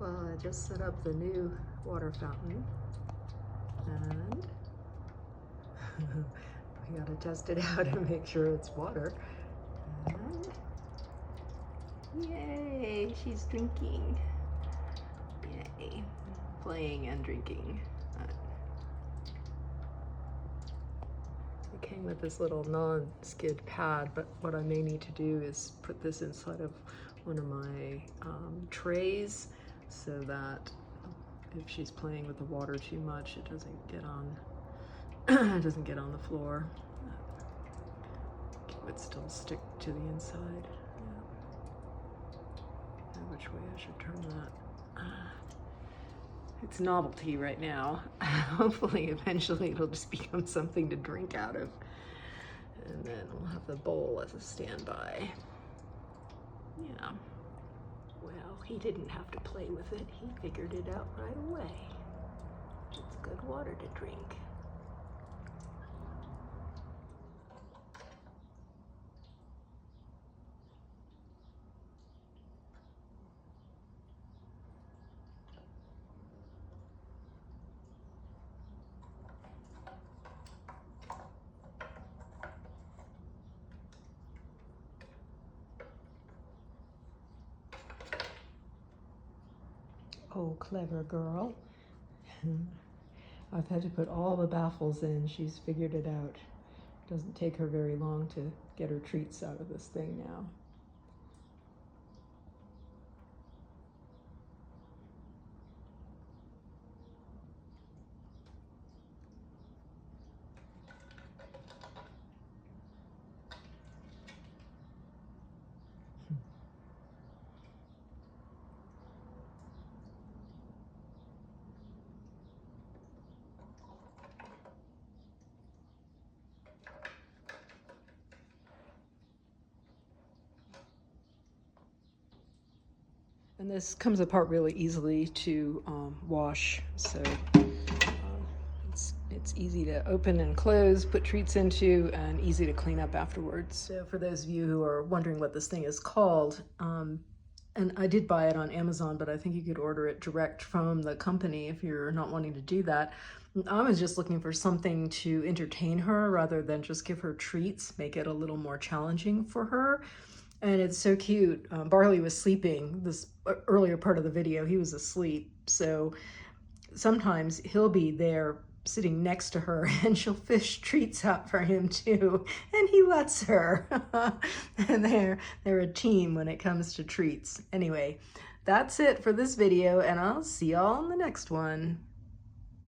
Well, I just set up the new water fountain and we gotta test it out and make sure it's water. And yay, she's drinking. Yay, playing and drinking. It came with this little non-skid pad, but what I may need to do is put this inside of one of my trays so that if she's playing with the water too much, it doesn't get on it doesn't get on the floor. It would still stick to the inside. Yeah. Which way I should turn that? It's novelty right now. Hopefully eventually it'll just become something to drink out of. And then we'll have the bowl as a standby. Yeah. Well, he didn't have to play with it. He figured it out right away. It's good water to drink. Oh, clever girl. I've had to put all the baffles in. She's figured it out. Doesn't take her very long to get her treats out of this thing now. And this comes apart really easily to wash, so it's easy to open and close, put treats into, and easy to clean up afterwards. So for those of you who are wondering what this thing is called, and I did buy it on Amazon, but I think you could order it direct from the company if you're not wanting to do that. I was just looking for something to entertain her rather than just give her treats, make it a little more challenging for her. And it's so cute. Barley was sleeping this earlier part of the video. He was asleep. So sometimes he'll be there sitting next to her and she'll fish treats out for him too. And he lets her. And they're a team when it comes to treats. Anyway, that's it for this video and I'll see y'all in the next one.